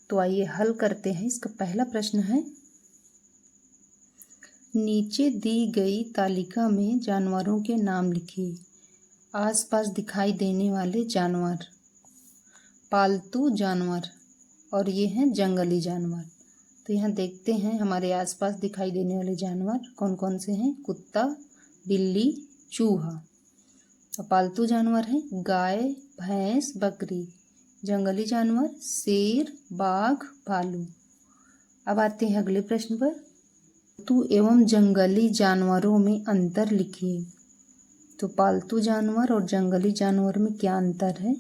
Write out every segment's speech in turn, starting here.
तो आइए हल करते हैं। इसका पहला प्रश्न है, नीचे दी गई तालिका में जानवरों के नाम लिखिए। आसपास दिखाई देने वाले जानवर, पालतू जानवर और ये हैं जंगली जानवर। तो यहाँ देखते हैं हमारे आसपास दिखाई देने वाले जानवर कौन कौन से हैं। कुत्ता, बिल्ली, चूहा। और पालतू जानवर हैं गाय, भैंस, बकरी। जंगली जानवर शेर, बाघ, भालू। अब आते हैं अगले प्रश्न पर। पालतू एवं जंगली जानवरों में अंतर लिखिए। तो पालतू जानवर और जंगली जानवर में क्या अंतर है।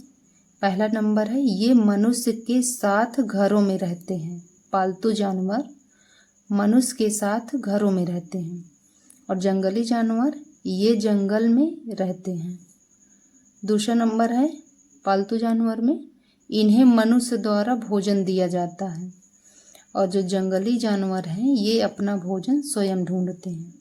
पहला नंबर है, ये मनुष्य के साथ घरों में रहते हैं। पालतू जानवर मनुष्य के साथ घरों में रहते हैं और जंगली जानवर ये जंगल में रहते हैं। दूसरा नंबर है, पालतू जानवर में इन्हें मनुष्य द्वारा भोजन दिया जाता है और जो जंगली जानवर हैं ये अपना भोजन स्वयं ढूंढते हैं।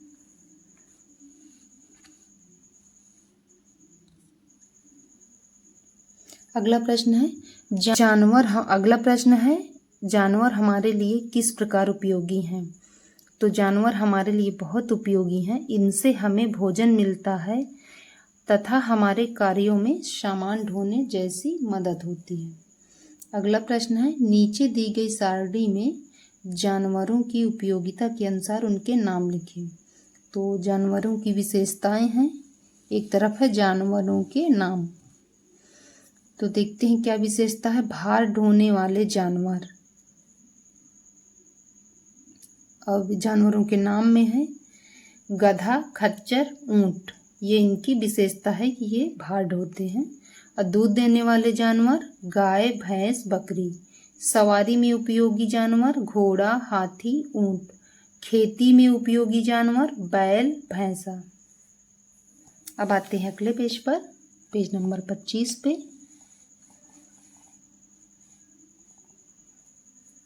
अगला प्रश्न है, जानवर हमारे लिए किस प्रकार उपयोगी हैं। तो जानवर हमारे लिए बहुत उपयोगी हैं। इनसे हमें भोजन मिलता है तथा हमारे कार्यों में सामान ढोने जैसी मदद होती है। अगला प्रश्न है, नीचे दी गई सारणी में जानवरों की उपयोगिता के अनुसार उनके नाम लिखिए। तो जानवरों की विशेषताएं हैं, एक तरफ है जानवरों के नाम। तो देखते हैं क्या विशेषता है। भार ढोने वाले जानवर। अब जानवरों के नाम में है गधा, खच्चर, ऊंट। ये इनकी विशेषता है कि ये भार ढोते हैं। और दूध देने वाले जानवर गाय, भैंस, बकरी। सवारी में उपयोगी जानवर घोड़ा, हाथी, ऊंट। खेती में उपयोगी जानवर बैल, भैंसा। अब आते हैं अगले पेज पर, पेज नंबर 25 पे।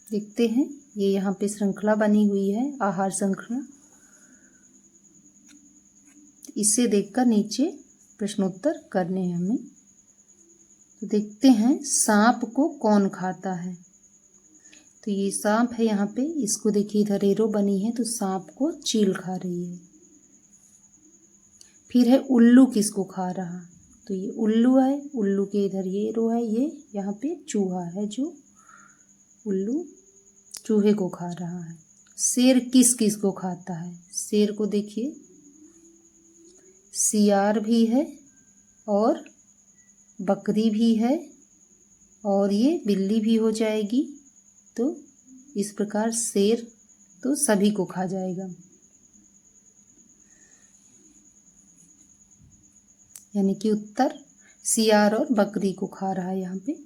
देखते हैं, ये यहाँ पे श्रृंखला बनी हुई है, आहार श्रृंखला। इससे देखकर नीचे प्रश्नोत्तर करने हैं हमें। तो देखते हैं, सांप को कौन खाता है। तो ये सांप है यहाँ पे, इसको देखिए इधर एरो बनी है, तो सांप को चील खा रही है। फिर है उल्लू किसको खा रहा। तो ये उल्लू है, उल्लू के इधर ये एरो है, ये यहाँ पे चूहा है जो उल्लू चूहे को खा रहा है। शेर किस किस को खाता है। शेर को देखिए सियार भी है और बकरी भी है और ये बिल्ली भी हो जाएगी। तो इस प्रकार शेर तो सभी को खा जाएगा, यानी कि उत्तर सियार और बकरी को खा रहा है यहाँ पे।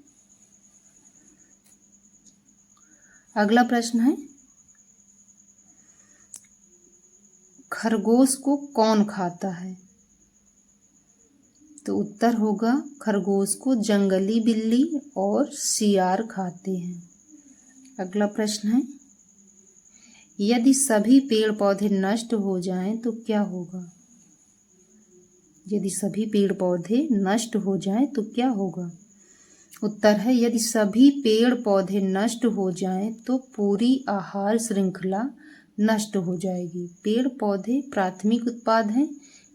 अगला प्रश्न है, खरगोश को कौन खाता है। तो उत्तर होगा खरगोश को जंगली बिल्ली और सियार खाते हैं। अगला प्रश्न है, यदि सभी पेड़ पौधे नष्ट हो जाएं तो क्या होगा। यदि सभी पेड़ पौधे नष्ट हो जाएं तो क्या होगा। उत्तर है, यदि सभी पेड़ पौधे नष्ट हो जाएं तो पूरी आहार श्रृंखला नष्ट हो जाएगी। पेड़ पौधे प्राथमिक उत्पाद हैं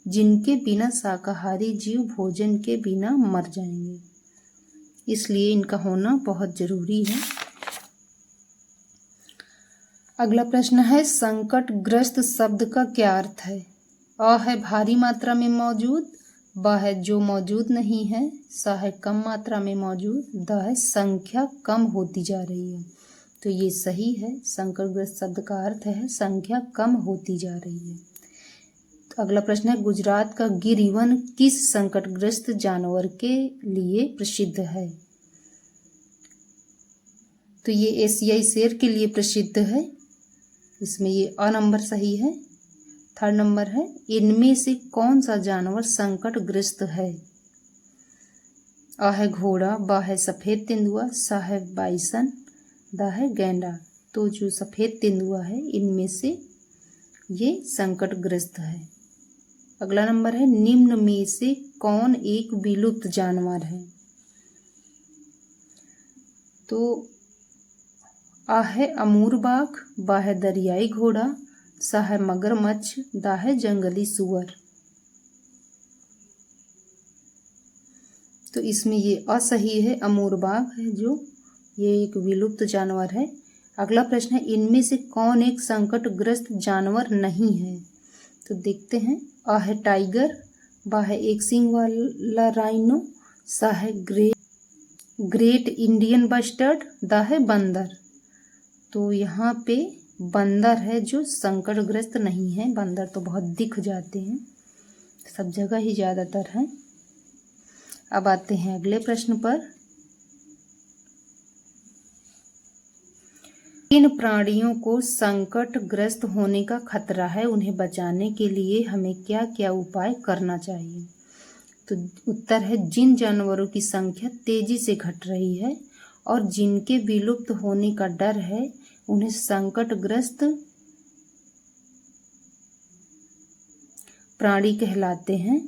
जिनके बिना शाकाहारी जीव भोजन के बिना मर जाएंगे, इसलिए इनका होना बहुत जरूरी है। अगला प्रश्न है, संकटग्रस्त शब्द का क्या अर्थ है। अ है भारी मात्रा में मौजूद, ब है जो मौजूद नहीं है, स है कम मात्रा में मौजूद, द है संख्या कम होती जा रही है। तो ये सही है। संकटग्रस्त शब्द का अर्थ है संख्या कम होती जा रही है। तो अगला प्रश्न है, गुजरात का गिर वन किस संकटग्रस्त जानवर के लिए प्रसिद्ध है। तो ये एशियाई शेर के लिए प्रसिद्ध है। इसमें ये अ नंबर सही है। थर्ड नंबर है, इनमें से कौन सा जानवर संकटग्रस्त है। अ है घोड़ा, ब है सफेद तेंदुआ, स है बाइसन, द है गैंडा। तो जो सफेद तेंदुआ है इनमें से ये संकटग्रस्त है। अगला नंबर है, निम्न में से कौन एक विलुप्त जानवर है। तो आ है अमूर बाघ, बा है दरियाई घोड़ा, सा है मगरमच्छ, दा है जंगली सुअर। तो इसमें ये असही है, अमूर बाघ है जो ये एक विलुप्त जानवर है। अगला प्रश्न है इनमें से कौन एक संकटग्रस्त जानवर नहीं है। तो देखते हैं, आ है टाइगर, बा है एक सींग वाला राइनो, सा है ग्रेट इंडियन बस्टर्ड, दा है बंदर। तो यहाँ पे बंदर है जो संकटग्रस्त नहीं है। बंदर तो बहुत दिख जाते हैं, सब जगह ही ज़्यादातर हैं। अब आते हैं अगले प्रश्न पर। किन प्राणियों को संकटग्रस्त होने का खतरा है, उन्हें बचाने के लिए हमें क्या क्या उपाय करना चाहिए। तो उत्तर है जिन जानवरों की संख्या तेजी से घट रही है और जिनके विलुप्त होने का डर है, उन्हें संकटग्रस्त प्राणी कहलाते हैं।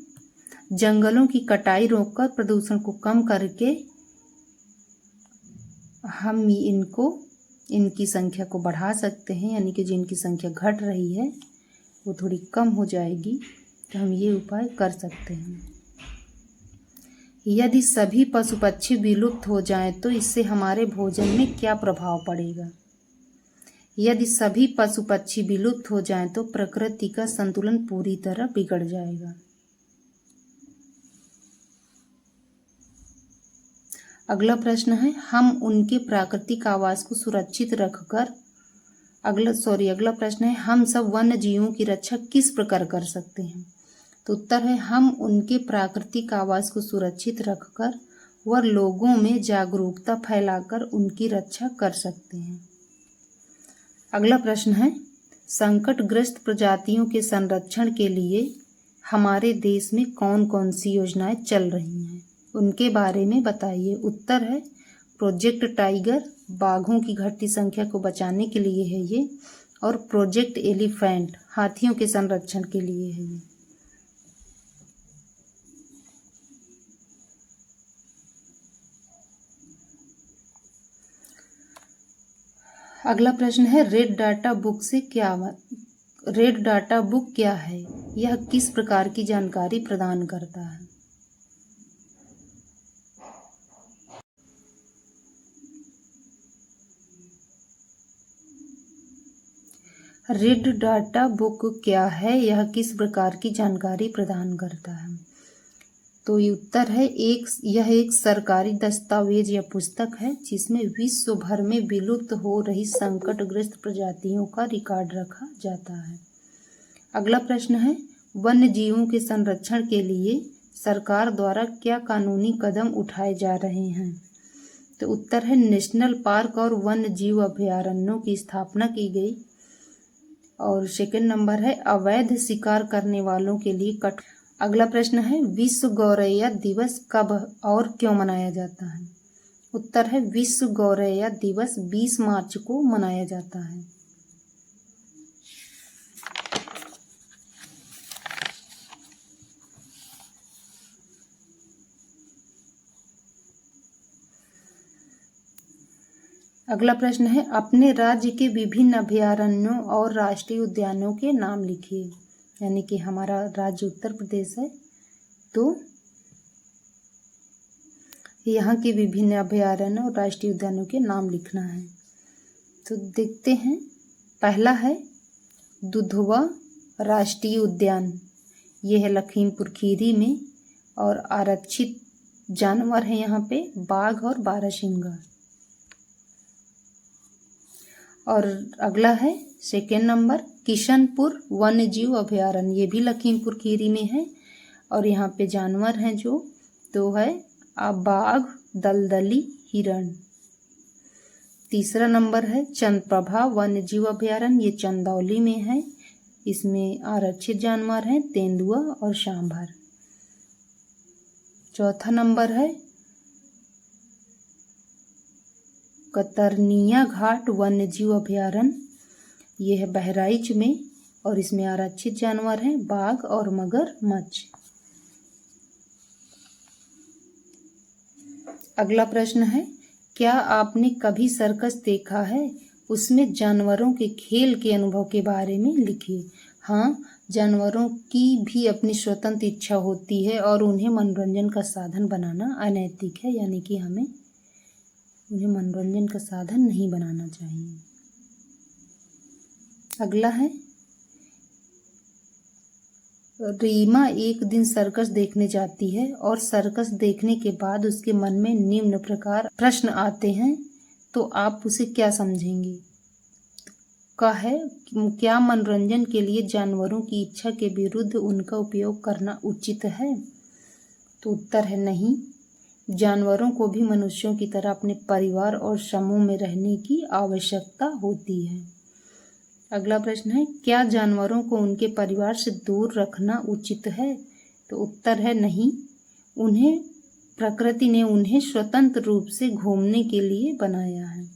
जंगलों की कटाई रोककर प्रदूषण को कम करके हम इनकी संख्या को बढ़ा सकते हैं, यानी कि जिनकी संख्या घट रही है वो थोड़ी कम हो जाएगी। तो हम ये उपाय कर सकते हैं। यदि सभी पशु पक्षी विलुप्त हो जाएं तो इससे हमारे भोजन में क्या प्रभाव पड़ेगा। यदि सभी पशु पक्षी विलुप्त हो जाएं तो प्रकृति का संतुलन पूरी तरह बिगड़ जाएगा। अगला प्रश्न है हम उनके प्राकृतिक आवास को सुरक्षित रखकर अगला प्रश्न है हम सब वन्य जीवों की रक्षा किस प्रकार कर सकते हैं। तो उत्तर है हम उनके प्राकृतिक आवास को सुरक्षित रखकर व लोगों में जागरूकता फैलाकर उनकी रक्षा कर सकते हैं। अगला प्रश्न है संकटग्रस्त प्रजातियों के संरक्षण के लिए हमारे देश में कौन कौन सी योजनाएं चल रही हैं, उनके बारे में बताइए। उत्तर है प्रोजेक्ट टाइगर, बाघों की घटती संख्या को बचाने के लिए है ये, और प्रोजेक्ट एलिफेंट, हाथियों के संरक्षण के लिए है ये। अगला प्रश्न है रेड डाटा बुक क्या है, यह किस प्रकार की जानकारी प्रदान करता है। रेड डाटा बुक क्या है, यह किस प्रकार की जानकारी प्रदान करता है। तो ये उत्तर है यह एक सरकारी दस्तावेज या पुस्तक है जिसमें विश्व भर में विलुप्त हो रही संकटग्रस्त प्रजातियों का रिकॉर्ड रखा जाता है। अगला प्रश्न है वन्य जीवों के संरक्षण के लिए सरकार द्वारा क्या कानूनी कदम उठाए जा रहे हैं। तो उत्तर है नेशनल पार्क और वन्य जीव अभयारण्यों की स्थापना की गई। और सेकंड नंबर है अवैध शिकार करने वालों के लिए अगला प्रश्न है विश्व गौरैया दिवस कब और क्यों मनाया जाता है। उत्तर है विश्व गौरैया दिवस 20 मार्च को मनाया जाता है। अगला प्रश्न है अपने राज्य के विभिन्न अभयारण्यों और राष्ट्रीय उद्यानों के नाम लिखिए, यानी कि हमारा राज्य उत्तर प्रदेश है तो यहाँ के विभिन्न अभयारण्य और राष्ट्रीय उद्यानों के नाम लिखना है। तो देखते हैं, पहला है दुधवा राष्ट्रीय उद्यान, ये है लखीमपुर खीरी में और आरक्षित जानवर है यहाँ पे बाघ और बारहसिंगा। और अगला है सेकेंड नंबर किशनपुर वन्य जीव अभयारण्य, ये भी लखीमपुर खीरी में है और यहाँ पे जानवर हैं जो तो है बाघ, दलदली, हिरण। तीसरा नंबर है चंद्रप्रभा वन्य जीव अभयारण्य, ये चंदौली में है, इसमें आरक्षित जानवर हैं तेंदुआ और सांभर। चौथा नंबर है कतरनिया घाट वन्य जीव अभयारण्य, ये है बहराइच में और इसमें आरक्षित जानवर हैं बाघ और मगरमच्छ। अगला प्रश्न है क्या आपने कभी सर्कस देखा है, उसमें जानवरों के खेल के अनुभव के बारे में लिखिए। हाँ, जानवरों की भी अपनी स्वतंत्र इच्छा होती है और उन्हें मनोरंजन का साधन बनाना अनैतिक है, यानी कि हमें उन्हें मनोरंजन का साधन नहीं बनाना चाहिए। अगला है, रीमा एक दिन सर्कस देखने जाती है और सर्कस देखने के बाद उसके मन में निम्न प्रकार प्रश्न आते हैं, तो आप उसे क्या समझेंगे? का है, क्या मनोरंजन के लिए जानवरों की इच्छा के विरुद्ध उनका उपयोग करना उचित है? तो उत्तर है नहीं। जानवरों को भी मनुष्यों की तरह अपने परिवार और समूह में रहने की आवश्यकता होती है। अगला प्रश्न है, क्या जानवरों को उनके परिवार से दूर रखना उचित है? तो उत्तर है नहीं। प्रकृति ने उन्हें स्वतंत्र रूप से घूमने के लिए बनाया है।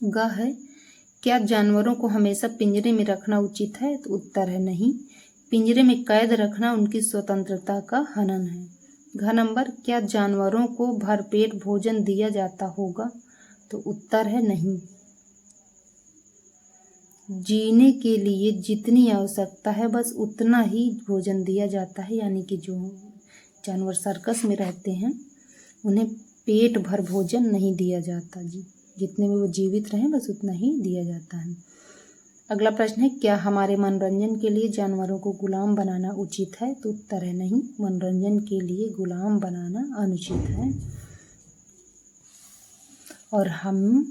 ग है, क्या जानवरों को हमेशा पिंजरे में रखना उचित है? तो उत्तर है नहीं। पिंजरे में कैद रखना उनकी स्वतंत्रता का हनन है। घ नंबर, क्या जानवरों को भरपेट भोजन दिया जाता होगा? तो उत्तर है नहीं। जीने के लिए जितनी आवश्यकता है बस उतना ही भोजन दिया जाता है, यानी कि जो जानवर सर्कस में रहते हैं उन्हें पेट भर भोजन नहीं दिया जाता जी, जितने में वो जीवित रहें बस उतना ही दिया जाता है। अगला प्रश्न है, क्या हमारे मनोरंजन के लिए जानवरों को गुलाम बनाना उचित है? तो उत्तर है नहीं। मनोरंजन के लिए गुलाम बनाना अनुचित है और हम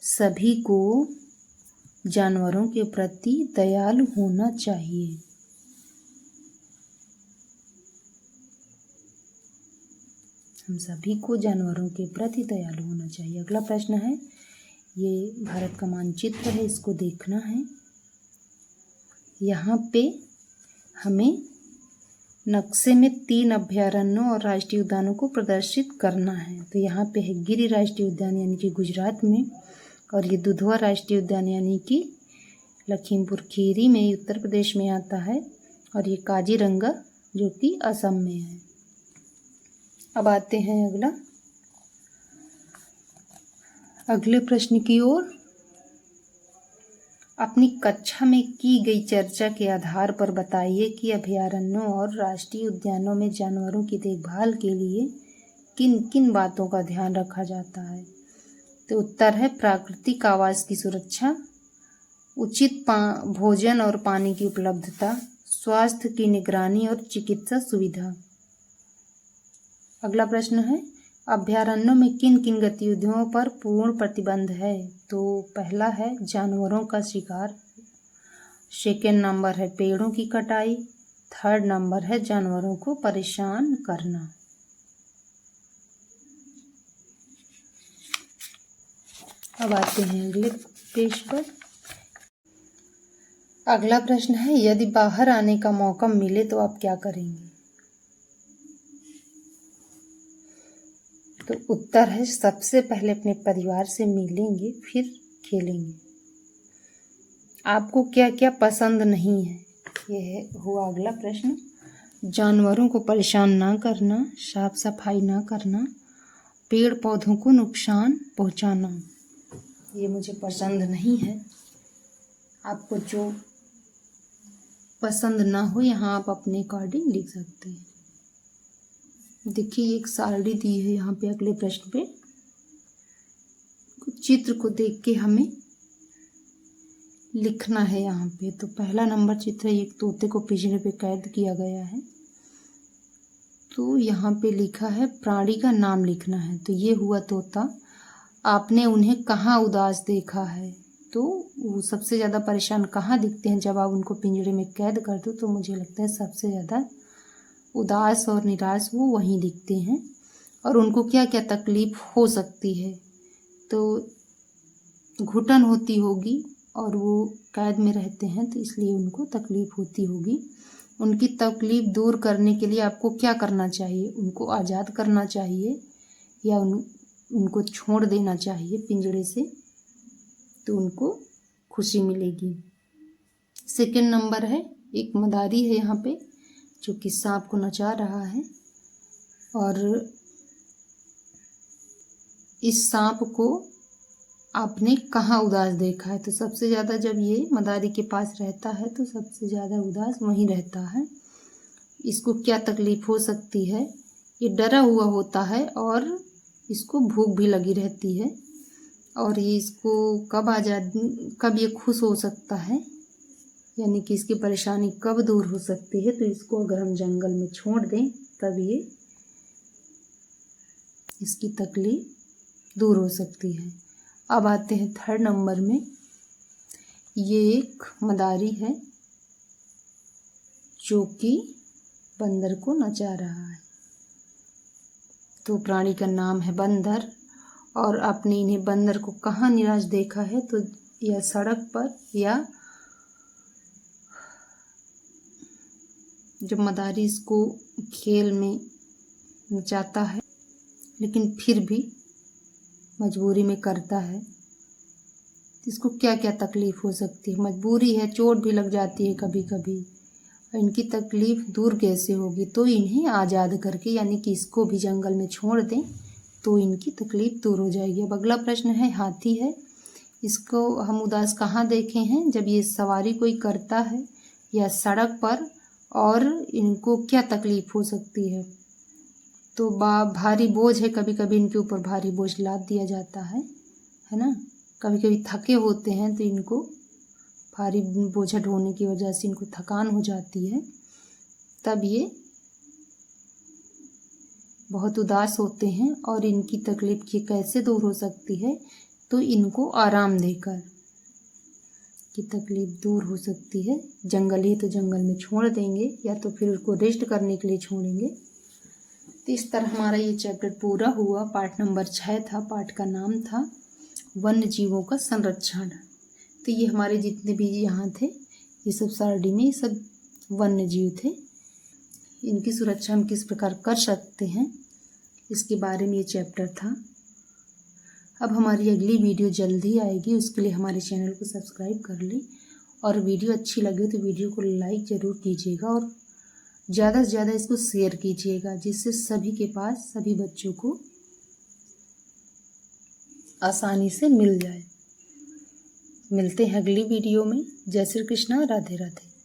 सभी को जानवरों के प्रति दयालु होना चाहिए। हम सभी को जानवरों के प्रति दयालु होना चाहिए। अगला प्रश्न है, ये भारत का मानचित्र है, इसको देखना है। यहाँ पे हमें नक्शे में 3 अभयारण्यों और राष्ट्रीय उद्यानों को प्रदर्शित करना है। तो यहाँ पे है गिर राष्ट्रीय उद्यान यानी कि गुजरात में, और ये दुधवा राष्ट्रीय उद्यान यानी कि लखीमपुर खीरी में उत्तर प्रदेश में आता है, और ये काजीरंगा जो कि असम में है। अब आते हैं अगले प्रश्न की ओर। अपनी कक्षा में की गई चर्चा के आधार पर बताइए कि अभयारण्यों और राष्ट्रीय उद्यानों में जानवरों की देखभाल के लिए किन किन बातों का ध्यान रखा जाता है? तो उत्तर है प्राकृतिक आवास की सुरक्षा, उचित भोजन और पानी की उपलब्धता, स्वास्थ्य की निगरानी और चिकित्सा सुविधा। अगला प्रश्न है, अभयारण्यों में किन किन गतिविधियों पर पूर्ण प्रतिबंध है? तो पहला है जानवरों का शिकार, सेकेंड नंबर है पेड़ों की कटाई, थर्ड नंबर है जानवरों को परेशान करना। अब आते हैं अगले पेज पर। अगला प्रश्न है, यदि बाहर आने का मौका मिले तो आप क्या करेंगे? तो उत्तर है सबसे पहले अपने परिवार से मिलेंगे, फिर खेलेंगे। आपको क्या क्या पसंद नहीं है? यह हुआ अगला प्रश्न। जानवरों को परेशान ना करना, साफ सफाई ना करना, पेड़ पौधों को नुकसान पहुंचाना, ये मुझे पसंद नहीं है। आपको जो पसंद ना हो यहाँ आप अपने अकॉर्डिंग लिख सकते हैं। देखिए एक सारणी दी है यहाँ पे अगले प्रश्न पे। चित्र को देख के हमें लिखना है यहाँ पे। तो पहला नंबर चित्र, एक तोते को पिंजरे पे कैद किया गया है। तो यहाँ पे लिखा है प्राणी का नाम लिखना है। तो ये हुआ तोता। आपने उन्हें कहाँ उदास देखा है? तो वो सबसे ज़्यादा परेशान कहाँ दिखते हैं जब आप उनको पिंजरे में कैद कर दो? तो मुझे लगता है सबसे ज़्यादा उदास और निराश वो वहीं दिखते हैं। और उनको क्या क्या तकलीफ हो सकती है? तो घुटन होती होगी, और वो कैद में रहते हैं तो इसलिए उनको तकलीफ होती होगी। उनकी तकलीफ दूर करने के लिए आपको क्या करना चाहिए? उनको आज़ाद करना चाहिए या उनको छोड़ देना चाहिए पिंजरे से, तो उनको खुशी मिलेगी। सेकंड नंबर है, एक मदारी है यहाँ पे जो कि सांप को नचा रहा है, और इस सांप को आपने कहाँ उदास देखा है? तो सबसे ज़्यादा जब ये मदारी के पास रहता है तो सबसे ज़्यादा उदास वहीं रहता है। इसको क्या तकलीफ़ हो सकती है? ये डरा हुआ होता है और इसको भूख भी लगी रहती है। और ये इसको कब ये खुश हो सकता है, यानी कि इसकी परेशानी कब दूर हो सकती है? तो इसको अगर हम जंगल में छोड़ दें तब ये इसकी तकलीफ़ दूर हो सकती है। अब आते हैं थर्ड नंबर में। ये एक मदारी है जो कि बंदर को नचा रहा है। तो प्राणी का नाम है बंदर। और आपने इन्हें बंदर को कहाँ निराश देखा है? तो या सड़क पर, या जब मदारी इसको खेल में नचाता है लेकिन फिर भी मजबूरी में करता है, इसको क्या क्या तकलीफ़ हो सकती है? मजबूरी है, चोट भी लग जाती है कभी कभी। इनकी तकलीफ़ दूर कैसे होगी? तो इन्हें आज़ाद करके, यानी कि इसको भी जंगल में छोड़ दें तो इनकी तकलीफ़ दूर हो जाएगी। अब अगला प्रश्न है, हाथी है। इसको हम उदास कहाँ देखे हैं? जब ये सवारी कोई करता है या सड़क पर। और इनको क्या तकलीफ़ हो सकती है? तो भारी बोझ है, कभी कभी इनके ऊपर भारी बोझ लाद दिया जाता है ना। कभी कभी थके होते हैं तो इनको भारी बोझा ढोने की वजह से इनको थकान हो जाती है, तब ये बहुत उदास होते हैं। और इनकी तकलीफ़ ये कैसे दूर हो सकती है? तो इनको आराम देकर की तकलीफ़ दूर हो सकती है। जंगल है तो जंगल में छोड़ देंगे, या तो फिर उसको रेस्ट करने के लिए छोड़ेंगे। तो इस तरह हमारा ये चैप्टर पूरा हुआ। पार्ट नंबर 6 था। पार्ट का नाम था वन्य जीवों का संरक्षण। तो ये हमारे जितने भी यहाँ थे, ये सब सारडी में सब वन्य जीव थे। इनकी सुरक्षा हम किस प्रकार कर सकते हैं, इसके बारे में ये चैप्टर था। अब हमारी अगली वीडियो जल्दी आएगी, उसके लिए हमारे चैनल को सब्सक्राइब कर लें। और वीडियो अच्छी लगे तो वीडियो को लाइक ज़रूर कीजिएगा और ज़्यादा से ज़्यादा इसको शेयर कीजिएगा, जिससे सभी के पास, सभी बच्चों को आसानी से मिल जाए। मिलते हैं अगली वीडियो में। जय श्री कृष्णा, राधे राधे।